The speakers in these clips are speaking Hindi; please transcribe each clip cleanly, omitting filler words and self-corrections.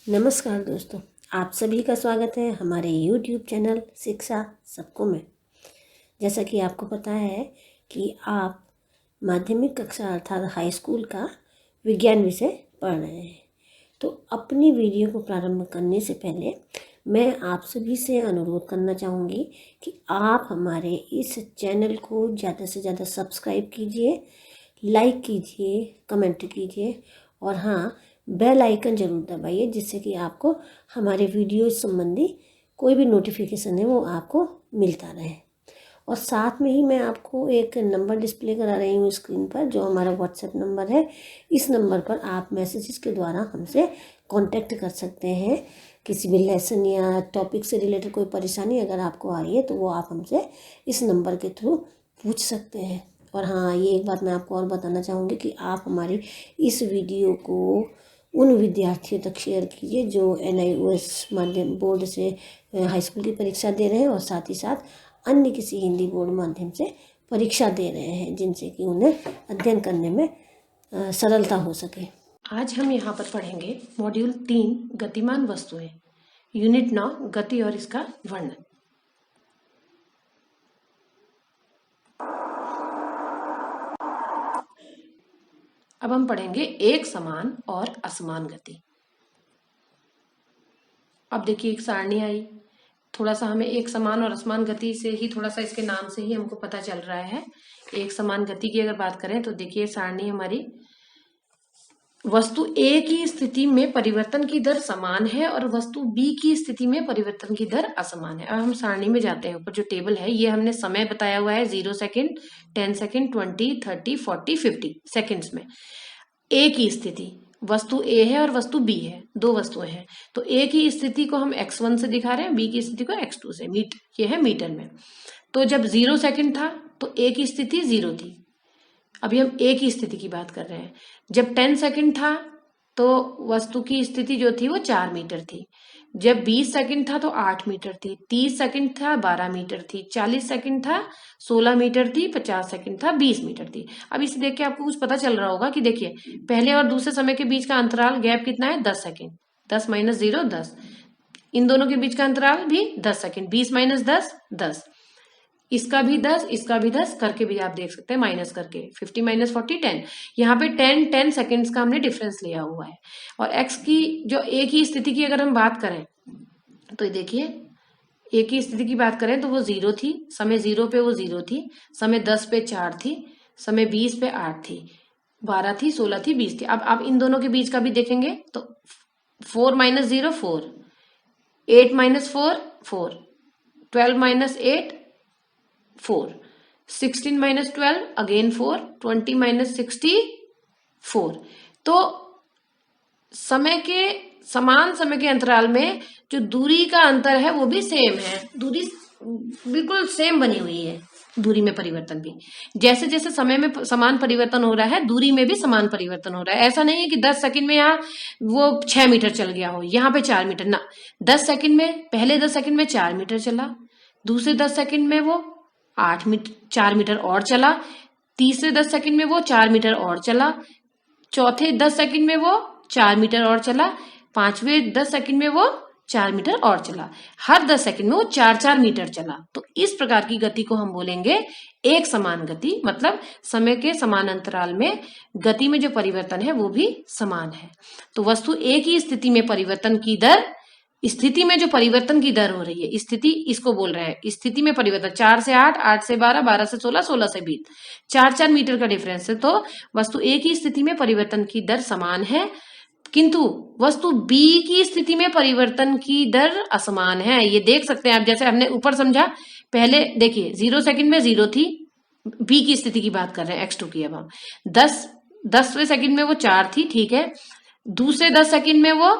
नमस्कार दोस्तों, आप सभी का स्वागत है हमारे YouTube चैनल शिक्षा सबको में। जैसा कि आपको पता है कि आप माध्यमिक कक्षा अर्थात हाई स्कूल का विज्ञान विषय पढ़ रहे हैं, तो अपनी वीडियो को प्रारंभ करने से पहले मैं आप सभी से अनुरोध करना चाहूँगी कि आप हमारे इस चैनल को ज़्यादा से ज़्यादा सब्सक्राइब कीजिए, लाइक कीजिए, कमेंट कीजिए और हाँ, बेल आइकन ज़रूर दबाइए, जिससे कि आपको हमारे वीडियो संबंधी कोई भी नोटिफिकेशन है वो आपको मिलता रहे। और साथ में ही मैं आपको एक नंबर डिस्प्ले करा रही हूँ स्क्रीन पर, जो हमारा व्हाट्सएप नंबर है। इस नंबर पर आप मैसेजेस के द्वारा हमसे कांटेक्ट कर सकते हैं। किसी भी लेसन या टॉपिक से रिलेटेड कोई परेशानी अगर आपको आ रही है तो वो आप हमसे इस नंबर के थ्रू पूछ सकते हैं। और हाँ, ये एक बात मैं आपको और बताना चाहूँगी कि आप हमारी इस वीडियो को उन विद्यार्थियों तक शेयर कीजिए जो NIOS माध्यम बोर्ड से हाई स्कूल की परीक्षा दे रहे हैं और साथ ही साथ अन्य किसी हिंदी बोर्ड माध्यम से परीक्षा दे रहे हैं, जिनसे कि उन्हें अध्ययन करने में सरलता हो सके। आज हम यहाँ पर पढ़ेंगे मॉड्यूल 3 गतिमान वस्तुएं, यूनिट 9 गति और इसका वर्णन। अब हम पढ़ेंगे एक समान और असमान गति। अब देखिए एक सारणी आई, थोड़ा सा हमें एक समान और असमान गति से ही थोड़ा सा इसके नाम से ही हमको पता चल रहा है। एक समान गति की अगर बात करें तो देखिए सारणी हमारी, वस्तु A की स्थिति में परिवर्तन की दर समान है और वस्तु B की स्थिति में परिवर्तन की दर असमान है। अब हम सारणी में जाते हैं। ऊपर जो टेबल है ये हमने समय बताया हुआ है 0 सेकेंड, 10 सेकेंड, 20, 30, 40, 50 सेकेंड्स में। A की स्थिति, वस्तु A है और वस्तु B है, दो वस्तुएं हैं, तो A की स्थिति को हम x1 से दिखा रहे हैं, B की स्थिति को x2 से। ये है मीटर में। तो जब 0 सेकेंड था तो A की स्थिति 0 थी। अभी हम A की स्थिति की बात कर रहे हैं। जब 10 सेकंड था तो वस्तु की स्थिति जो थी वो 4 मीटर थी। जब 20 सेकंड था तो 8 मीटर थी। 30 सेकंड था 12 मीटर थी। 40 सेकंड था 16 मीटर थी। 50 सेकंड था 20 मीटर थी। अब इसे देख के आपको कुछ पता चल रहा होगा कि देखिए पहले और दूसरे समय के बीच का अंतराल गैप कितना है, 10 सेकंड। 10 माइनस 0 10। इन दोनों के बीच का अंतराल भी 10 सेकंड। 20 माइनस 10 10। इसका भी 10, इसका भी 10 करके भी आप देख सकते हैं माइनस करके। 50 माइनस 40 10। यहाँ पे 10 सेकेंड्स का हमने डिफरेंस लिया हुआ है। और x की जो A की स्थिति की अगर हम बात करें तो देखिए A की स्थिति की बात करें तो वो 0 थी, समय 0 पे वो 0 थी, समय 10 पे 4 थी, समय 20 पे 8 थी, 12 थी, 16 थी, 20 थी। अब आप इन दोनों के बीच का भी देखेंगे तो 4 minus 0 4, 8 minus 4 4, 12 minus 8 4, 16 minus 12 again 4, 20 minus 60 4। तो समय के समान समय के अंतराल में जो दूरी का अंतर है वो भी सेम है, दूरी बिल्कुल सेम बनी हुई है। दूरी में परिवर्तन भी जैसे जैसे समय में समान परिवर्तन हो रहा है, दूरी में भी समान परिवर्तन हो रहा है। ऐसा नहीं है कि 10 सेकंड में यहाँ वो 6 मीटर चल गया हो, यहाँ पे 4 मीटर ना। 10 सेकंड में, पहले 10 सेकंड में 4 मीटर चला, दूसरे 10 सेकंड में वो 4 मीटर और चला, तीसरे 10 सेकंड में वो 4 मीटर और चला, चौथे 10 सेकंड में वो 4 मीटर और चला, पांचवें 10 सेकंड में वो 4 मीटर और चला। हर 10 सेकंड में वो 4-4 मीटर चला। तो इस प्रकार की गति को हम बोलेंगे एक समान गति, मतलब समय के समान अंतराल में गति में जो परिवर्तन है वो भी समान है। तो वस्तु A की स्थिति में परिवर्तन की दर, स्थिति में जो परिवर्तन की दर हो रही है, स्थिति इसको बोल रहे हैं, स्थिति में परिवर्तन 4 से 8, 8 से 12, 12 से 16, 16 से 20, 4-4 मीटर का डिफरेंस है। तो वस्तु A की स्थिति में परिवर्तन की दर समान है, किंतु वस्तु B की स्थिति में परिवर्तन की दर असमान है। ये देख सकते हैं आप, जैसे हमने ऊपर समझा। पहले देखिए 0 सेकंड में 0 थी, B की स्थिति की बात कर रहे हैं, x2 की। अब हम 10वें सेकंड में वो 4 थी, ठीक है। दूसरे 10 सेकंड में वो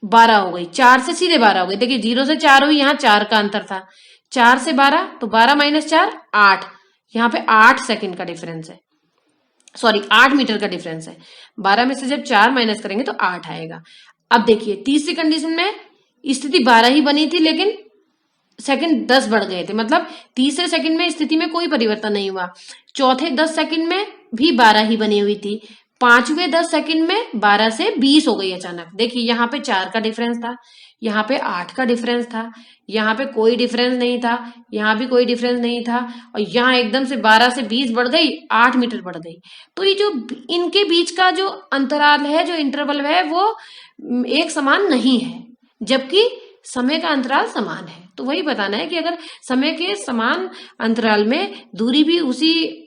12 हो गई, 4 से सीधे 12 हो गई। देखिए 0 से 4 हुई, यहाँ 4 का अंतर था। 4 से 12 तो 12 माइनस 4 8, यहाँ पे 8 सेकंड का डिफरेंस है, सॉरी 8 मीटर का डिफरेंस है। 12 में से जब 4 माइनस करेंगे तो 8 आएगा। अब देखिए तीसरी कंडीशन में स्थिति 12 ही बनी थी, लेकिन सेकंड 10 बढ़ गए थे, मतलब तीसरे सेकंड में स्थिति में कोई परिवर्तन नहीं हुआ। चौथे 10 सेकंड में भी 12 ही बनी हुई थी, 5वें 10 सेकंड में 12 से 20 हो गई अचानक। देखिए यहाँ पे 4 का डिफरेंस था, यहाँ पे 8 का डिफरेंस था, यहाँ पे कोई डिफरेंस नहीं था, यहाँ भी कोई डिफरेंस नहीं था, और यहाँ एकदम से 12 से 20 बढ़ गई, 8 मीटर बढ़ गई। तो ये जो इनके बीच का जो अंतराल है, जो इंटरवल है, वो एक समान नहीं है, जबकि समय का अंतराल समान है। तो वही बताना है कि अगर समय के समान अंतराल में दूरी भी उसी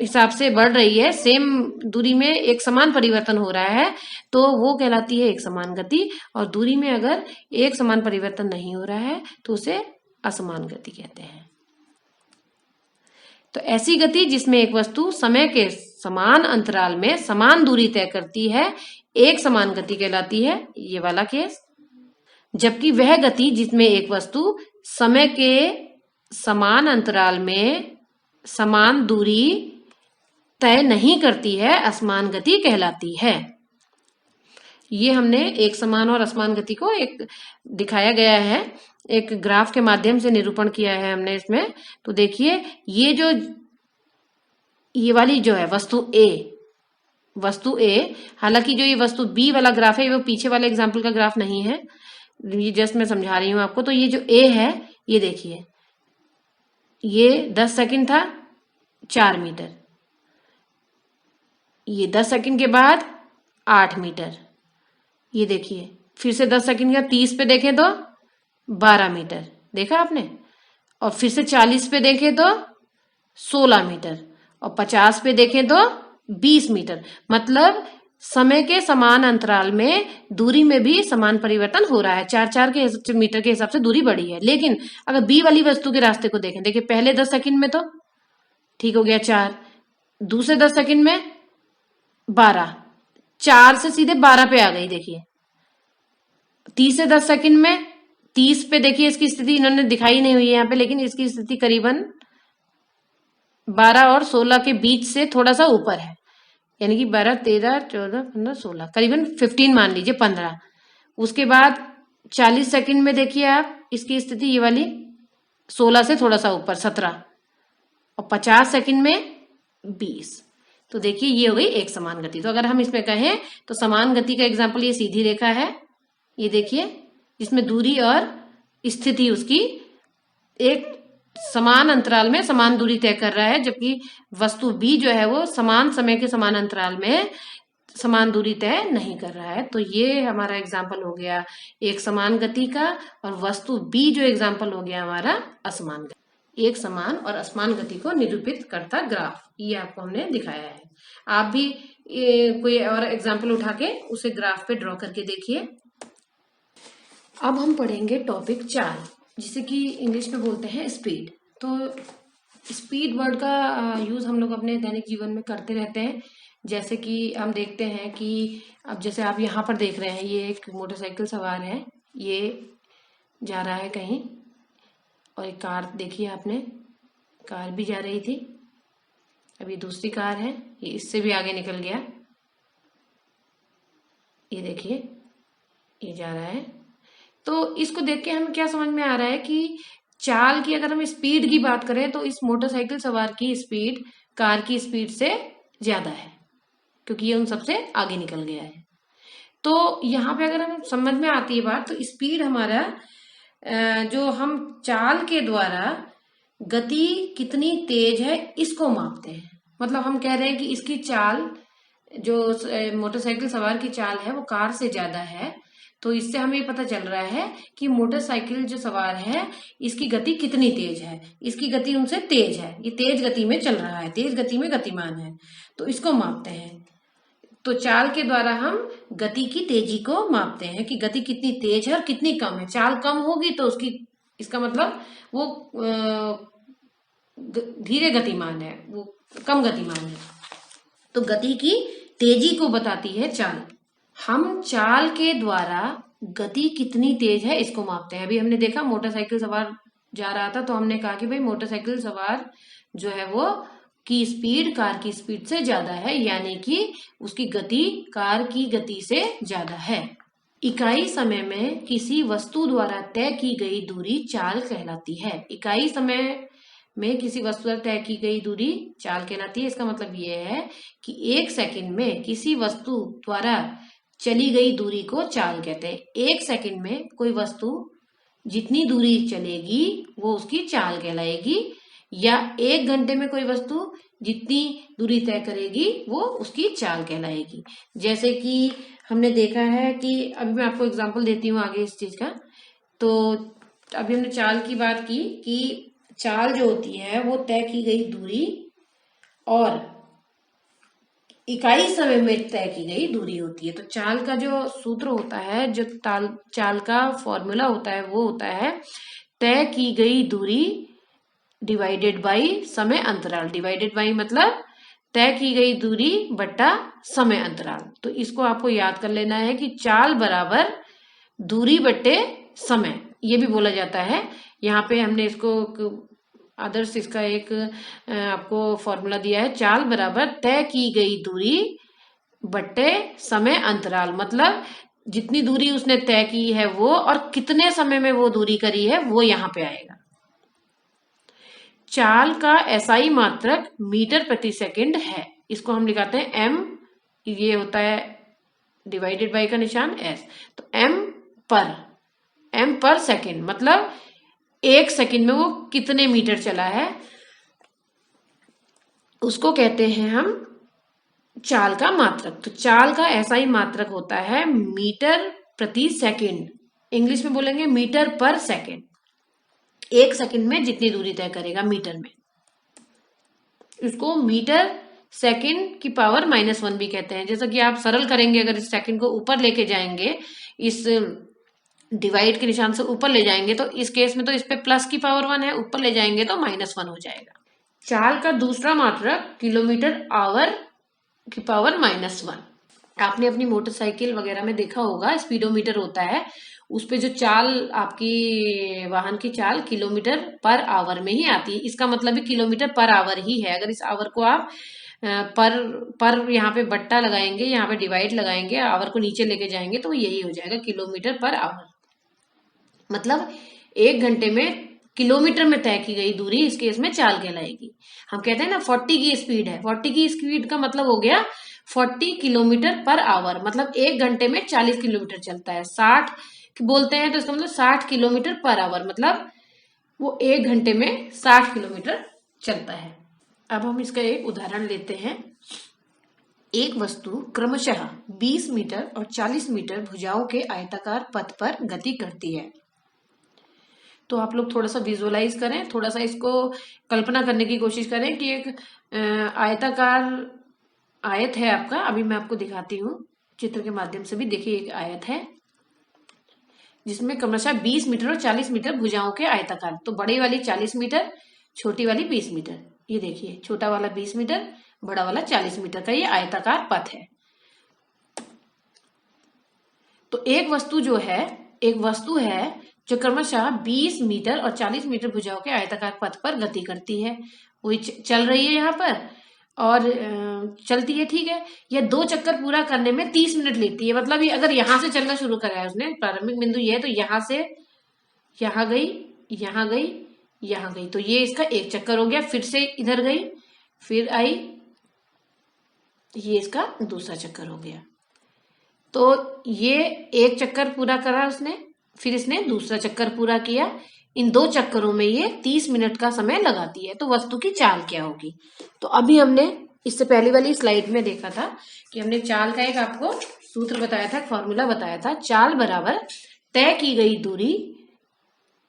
हिसाब से बढ़ रही है, सेम दूरी में एक समान परिवर्तन हो रहा है, तो वो कहलाती है एक समान गति। और दूरी में अगर एक समान परिवर्तन नहीं हो रहा है तो उसे असमान गति कहते हैं। तो ऐसी गति जिसमें एक वस्तु समय के समान अंतराल में समान दूरी तय करती है, एक समान गति कहलाती है, ये वाला केस। जबकि वह गति जिसमें एक वस्तु समय के समान अंतराल में समान दूरी तय नहीं करती है, असमान गति कहलाती है। ये हमने एक समान और असमान गति को एक दिखाया गया है, एक ग्राफ के माध्यम से निरूपण किया है हमने इसमें। तो देखिए ये वाली जो है वस्तु ए, हालांकि जो ये वस्तु बी वाला ग्राफ है वो पीछे वाले एग्जाम्पल का ग्राफ नहीं है, ये जस्ट मैं समझा रही हूं आपको। तो ये जो ए है, ये देखिए, ये 10 सेकंड था, 4 मीटर, ये 10 सेकंड के बाद 8 मीटर, ये देखिए फिर से 10 सेकंड का 30 पे देखें तो 12 मीटर, देखा आपने, और फिर से 40 पे देखें तो 16 मीटर, और 50 पे देखें तो 20 मीटर। मतलब समय के समान अंतराल में दूरी में भी समान परिवर्तन हो रहा है, 4-4 के मीटर के हिसाब से दूरी बढ़ी है। लेकिन अगर बी वाली वस्तु के रास्ते को देखें, देखिए पहले 10 सेकंड में तो ठीक हो गया 4, दूसरे 10 सेकंड में 12, 4 से सीधे 12 पे आ गई, देखिए तीसरे 10 सेकंड में 30 पे, देखिए इसकी स्थिति इन्होंने दिखाई नहीं हुई है यहाँ पे, लेकिन इसकी स्थिति करीबन 12 और 16 के बीच से थोड़ा सा ऊपर है, यानी कि 12, 13, 14, 15, 16, करीबन 15 मान लीजिए, 15। उसके बाद 40 सेकंड में देखिए आप, इसकी स्थिति ये वाली 16 से थोड़ा सा ऊपर, 17, और 50 सेकंड में 20। तो देखिए ये हो गई एक समान गति। तो अगर हम इसमें कहें तो समान गति का एग्जाम्पल ये सीधी रेखा है, ये देखिए, जिसमें दूरी और स्थिति उसकी एक समान अंतराल में समान दूरी तय कर रहा है, जबकि वस्तु बी जो है वो समान समय के समान अंतराल में समान दूरी तय नहीं कर रहा है। तो ये हमारा एग्जाम्पल हो गया एक समान गति का, और वस्तु बी जो एग्जाम्पल हो गया हमारा असमान गति। एक समान और असमान गति को निरूपित करता ग्राफ, ये आपको हमने दिखाया है। आप भी कोई और एग्जाम्पल उठा के उसे ग्राफ पे ड्रॉ करके देखिए। अब हम पढ़ेंगे टॉपिक 4, जिसे कि इंग्लिश में बोलते हैं स्पीड। तो स्पीड वर्ड का यूज हम लोग अपने दैनिक जीवन में करते रहते हैं। जैसे कि हम देखते हैं कि अब जैसे आप यहाँ पर देख रहे हैं, ये एक मोटरसाइकिल सवार है, ये जा रहा है कहीं, और एक कार देखिए आपने, कार भी जा रही थी, अभी दूसरी कार है, ये इससे भी आगे निकल गया, ये देखिए ये जा रहा है। तो इसको देख के हमें क्या समझ में आ रहा है कि चाल की अगर हम स्पीड की बात करें तो इस मोटरसाइकिल सवार की स्पीड कार की स्पीड से ज्यादा है, क्योंकि ये उन सबसे आगे निकल गया है। तो यहाँ पे अगर हम समझ में आती है बात, तो स्पीड हमारा जो हम चाल के द्वारा गति कितनी तेज है इसको मापते हैं। मतलब हम कह रहे हैं कि इसकी चाल, जो मोटरसाइकिल सवार की चाल है वो कार से ज्यादा है, तो इससे हमें ये पता चल रहा है कि मोटरसाइकिल जो सवार है इसकी गति कितनी तेज है, इसकी गति उनसे तेज है, ये तेज गति में चल रहा है, तेज गति में गतिमान है, तो इसको मापते हैं। तो चाल के द्वारा हम गति की तेजी को मापते हैं कि गति कितनी तेज है और कितनी कम है। चाल कम होगी तो इसका मतलब वो धीरे गतिमान है, वो कम गतिमान है। तो गति की तेजी को बताती है चाल। हम चाल के द्वारा गति कितनी तेज है इसको मापते हैं। अभी हमने देखा मोटरसाइकिल सवार जा रहा था, तो हमने कहा कि भाई मोटरसाइकिल सवार जो है वो की स्पीड कार की स्पीड से ज्यादा है, यानी कि उसकी गति कार की गति से ज्यादा है। इकाई समय में किसी वस्तु द्वारा तय की गई दूरी चाल कहलाती है। इकाई समय में किसी वस्तु पर तय की गई दूरी चाल कहलाती है। इसका मतलब ये है कि 1 सेकंड में किसी वस्तु द्वारा चली गई दूरी को चाल कहते हैं। 1 सेकंड में कोई वस्तु जितनी दूरी चलेगी वो उसकी चाल कहलाएगी, या 1 घंटे में कोई वस्तु जितनी दूरी तय करेगी वो उसकी चाल कहलाएगी। जैसे कि हमने देखा है कि अभी मैं आपको एग्जांपल देती हूँ आगे इस चीज का। तो अभी हमने चाल की बात की कि चाल जो होती है वो तय की गई दूरी और इकाई समय में तय की गई दूरी होती है। तो चाल का जो सूत्र होता है, जो चाल का फॉर्मूला होता है, वो होता है तय की गई दूरी डिवाइडेड बाई समय अंतराल। डिवाइडेड बाई मतलब तय की गई दूरी बट्टा समय अंतराल। तो इसको आपको याद कर लेना है कि चाल बराबर दूरी बट्टे समय, ये भी बोला जाता है। यहाँ पे हमने इसको आदर्श इसका एक आपको फॉर्मूला दिया है, चाल बराबर तय की गई दूरी बट्टे समय अंतराल, मतलब जितनी दूरी उसने तय की है वो और कितने समय में वो दूरी करी है वो यहाँ पे आएगा। चाल का एसआई मात्रक मीटर प्रति सेकंड है। इसको हम लिखाते हैं एम, ये होता है डिवाइडेड बाई का निशान एस। तो एम पर सेकंड मतलब 1 सेकंड में वो कितने मीटर चला है उसको कहते हैं हम चाल का मात्रक। तो चाल का एसआई मात्रक होता है मीटर प्रति सेकंड, इंग्लिश में बोलेंगे मीटर पर सेकंड। 1 सेकंड में जितनी दूरी तय करेगा मीटर में, इसको मीटर सेकंड की पावर -1 भी कहते हैं। जैसा कि आप सरल करेंगे, अगर इस सेकंड को ऊपर लेके जाएंगे, इस डिवाइड के निशान से ऊपर ले जाएंगे, तो इस केस में तो इस पे प्लस की पावर 1 है, ऊपर ले जाएंगे तो -1 हो जाएगा। चाल का दूसरा मात्रक किलोमीटर आवर की पावर -1। आपने अपनी मोटरसाइकिल वगैरह में देखा होगा, स्पीडोमीटर होता है, उस पे जो चाल आपकी वाहन की चाल किलोमीटर पर आवर में ही आती है। इसका मतलब भी किलोमीटर पर आवर ही है। अगर इस आवर को आप पर यहाँ पे बट्टा लगाएंगे, यहाँ पे डिवाइड लगाएंगे, आवर को नीचे लेके जाएंगे तो यही हो जाएगा किलोमीटर पर आवर। मतलब 1 घंटे में किलोमीटर में तय की गई दूरी इस केस में चाल कहलाएगी। हम कहते हैं ना 40 की स्पीड है, 40 की स्पीड का मतलब हो गया 40 किलोमीटर पर आवर, मतलब 1 घंटे में 40 किलोमीटर चलता है। 60 बोलते हैं तो इसका मतलब 60 किलोमीटर पर आवर, मतलब वो 1 घंटे में 60 किलोमीटर चलता है। अब हम इसका एक उदाहरण लेते हैं। एक वस्तु क्रमशः 20 मीटर और 40 मीटर भुजाओं के आयताकार पथ पर गति करती है। तो आप लोग थोड़ा सा विजुअलाइज करें, थोड़ा सा इसको कल्पना करने की कोशिश करें कि एक आयताकार आयत है आपका। अभी मैं आपको दिखाती हूँ चित्र के माध्यम से भी। देखिए, एक आयत है जिसमें क्रमशः 20 मीटर और 40 मीटर भुजाओं के आयताकार। तो बड़ी वाली 40 मीटर, छोटी वाली 20 मीटर। ये देखिए, छोटा वाला 20 मीटर, बड़ा वाला 40 मीटर का ये आयताकार पथ है। तो एक वस्तु है जो क्रमशः 20 मीटर और 40 मीटर भुजाओं के आयताकार पथ पर गति करती है। वो चल रही है यहाँ पर और चलती है, ठीक है। यह 2 चक्कर पूरा करने में 30 मिनट लेती है। मतलब ये अगर यहाँ से चलना शुरू करा है उसने, प्रारंभिक बिंदु ये है, तो यहाँ से यहाँ गई, यहाँ गई, यहाँ गई, तो ये इसका 1 चक्कर हो गया। फिर से इधर गई, फिर आई, ये इसका दूसरा चक्कर हो गया। तो ये 1 चक्कर पूरा करा उसने, फिर इसने दूसरा चक्कर पूरा किया। इन 2 चक्करों में ये 30 मिनट का समय लगाती है। तो वस्तु की चाल क्या होगी? तो अभी हमने इससे पहले वाली स्लाइड में देखा था कि हमने चाल का एक आपको सूत्र बताया था, फॉर्मूला बताया था। चाल बराबर तय की गई दूरी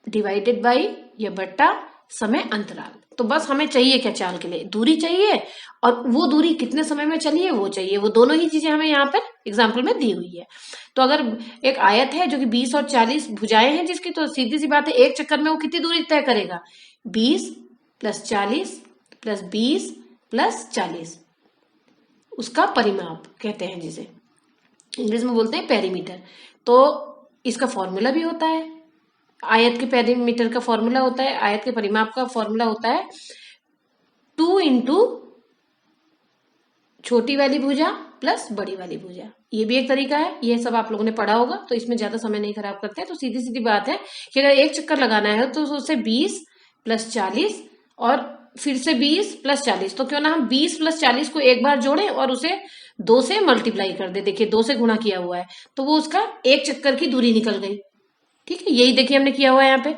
डिवाइडेड बाई या बट्टा समय अंतराल। तो बस हमें चाहिए क्या? चाल के लिए दूरी चाहिए और वो दूरी कितने समय में चली है वो चाहिए। वो दोनों ही चीजें हमें यहाँ पर एग्जाम्पल में दी हुई है। तो अगर एक आयत है जो कि 20 और 40 भुजाएं हैं जिसकी, तो सीधी सी बात है 1 चक्कर में वो कितनी दूरी तय करेगा? 20 + 40 + 20 + 40, उसका परिमाप कहते हैं, जिसे इंग्लिश में बोलते हैं पेरीमीटर। तो इसका फॉर्मूला भी होता है, आयत के पेरीमीटर का फॉर्मूला होता है, आयत के परिमाप का फॉर्मूला होता है 2 × छोटी वाली भुजा प्लस बड़ी वाली भुजा। ये भी एक तरीका है, ये सब आप लोगों ने पढ़ा होगा, तो इसमें ज्यादा समय नहीं खराब करते हैं। तो सीधी सीधी बात है कि अगर 1 चक्कर लगाना है तो उससे 20 + 40 और फिर से 20 प्लस 40, तो क्यों ना हम 20 प्लस 40 को एक बार जोड़ें और उसे 2 से मल्टीप्लाई कर दे। देखिए 2 से गुणा किया हुआ है तो वो उसका एक चक्कर की दूरी निकल गई। ठीक है, यही देखिए हमने किया हुआ है यहाँ पे।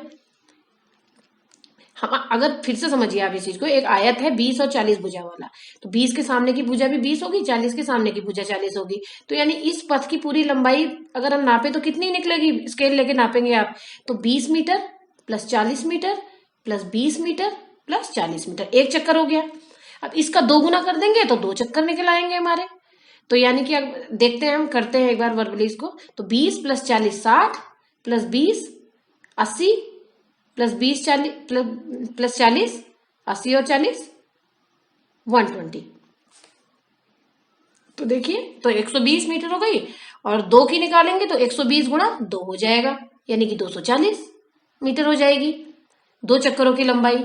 हम अगर फिर से समझिए आप इस चीज को, एक आयत है 20 और 40 भुजा वाला, तो 20 के सामने की भुजा भी 20 होगी, 40 के सामने की भुजा 40 होगी। तो यानी इस पथ की पूरी लंबाई अगर हम नापे तो कितनी निकलेगी, स्केल लेके नापेंगे आप, तो 20 meter plus 40 meter plus 20 meter plus 40 meter, एक चक्कर हो गया। अब इसका 2 गुना कर देंगे तो 2 चक्कर निकल आएंगे हमारे। तो यानी कि अब देखते हैं, हम करते हैं एक बार वर्बली इसको। तो 20 प्लस 40 60 प्लस 20 80 प्लस 20 40 प्लस 40 80 और 40 120। तो देखिए तो 120 मीटर हो गई, और 2 की निकालेंगे तो 120 गुणा 2 हो जाएगा, यानी कि 240 मीटर हो जाएगी 2 चक्करों की लंबाई।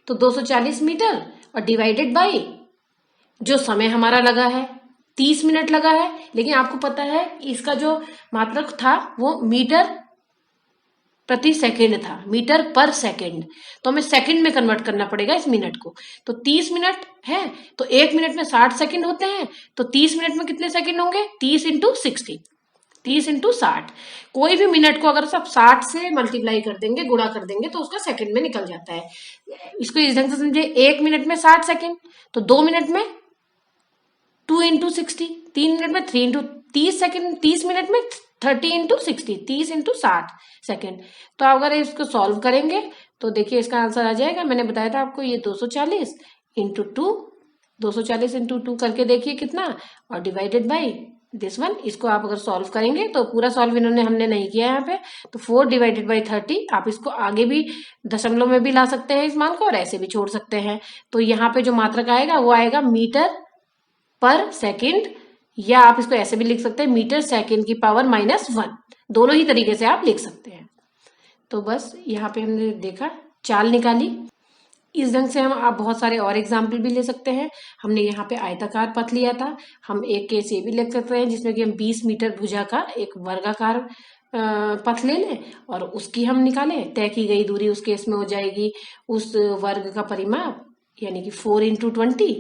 तो 240 मीटर और डिवाइडेड बाई जो समय हमारा लगा है 30 मिनट लगा है, लेकिन आपको पता है इसका जो मात्रक था वो मीटर प्रति सेकंड था, मीटर पर सेकंड, तो हमें सेकंड में कन्वर्ट करना पड़ेगा इस मिनट को। तो 30 मिनट है तो 1 मिनट में 60 सेकंड होते हैं, तो 30 मिनट में कितने सेकंड होंगे, 30 इंटू 60, 30 इंटू 60। कोई भी मिनट को अगर सब 60 से मल्टीप्लाई कर देंगे, गुणा कर देंगे, तो उसका सेकंड में निकल जाता है। इसको इस ढंग से समझे, 1 मिनट में 60 सेकंड, तो 2 मिनट में 2 इंटू 60, 3 मिनट में 3 इंटू 30 सेकंड, 30 मिनट में 30 इंटू 60, 30 इंटू 60 सेकेंड। तो अगर इसको सॉल्व करेंगे तो देखिए इसका आंसर आ जाएगा, मैंने बताया था आपको, ये 240 इंटू 2, 240 इंटू 2 करके देखिए कितना, और डिवाइडेड बाई दिस वन। इसको आप अगर सॉल्व करेंगे तो पूरा सॉल्व हमने नहीं किया यहाँ पे, तो 4 डिवाइडेड बाई 30। आप इसको आगे भी दशमलव में भी ला सकते हैं इस मान को, और ऐसे भी छोड़ सकते हैं। तो यहाँ पे जो मात्रक आएगा वो आएगा मीटर पर सेकंड, या आप इसको ऐसे भी लिख सकते हैं मीटर सेकंड की पावर -1, दोनों ही तरीके से आप लिख सकते हैं। तो बस यहाँ पे हमने देखा, चाल निकाली। इस ढंग से हम आप बहुत सारे और एग्जाम्पल भी ले सकते हैं। हमने यहाँ पे आयताकार पथ लिया था, हम एक केस ये भी लिख सकते हैं जिसमें कि हम 20 मीटर भुजा का एक वर्गाकार पथ ले लें और उसकी हम निकालें, तय की गई दूरी उस केस में हो जाएगी उस वर्ग का परिमाप, यानी कि 4 इंटू 20।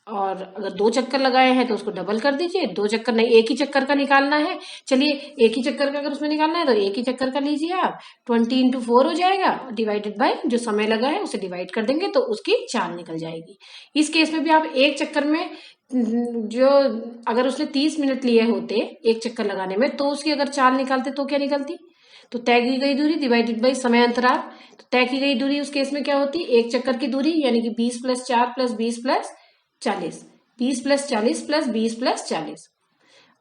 और अगर 2 चक्कर लगाए हैं तो उसको डबल कर दीजिए, 2 चक्कर नहीं, एक ही चक्कर का निकालना है। चलिए एक ही चक्कर का अगर उसमें निकालना है तो एक ही चक्कर का लीजिए आप, 20 इंटू 4 हो जाएगा, डिवाइडेड बाय जो समय लगा है उसे डिवाइड कर देंगे तो उसकी चाल निकल जाएगी। इस केस में भी आप एक चक्कर में जो अगर उसने 30 मिनट लिए होते एक चक्कर लगाने में, तो उसकी अगर चाल निकालते तो क्या निकलती, तो तय की गई दूरी डिवाइडेड बाई समय अंतराल। तो तय की गई दूरी उस केस में क्या होती, एक चक्कर की दूरी, यानी कि 20 plus 4 plus 20 plus 40, 20 plus 40 plus 20 plus 40,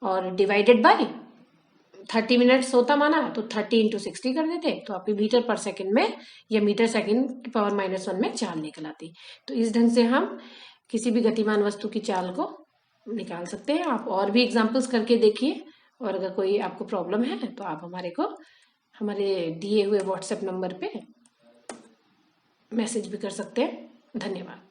और डिवाइडेड बाय 30 मिनट्स होता माना तो 30 इंटू 60 कर देते, तो आपकी मीटर पर सेकंड में या मीटर सेकंड की पावर -1 में चाल निकल आती। तो इस ढंग से हम किसी भी गतिमान वस्तु की चाल को निकाल सकते हैं। आप और भी एग्जाम्पल्स करके देखिए, और अगर कोई आपको प्रॉब्लम है तो आप हमारे दिए हुए व्हाट्सएप नंबर पे मैसेज भी कर सकते हैं। धन्यवाद।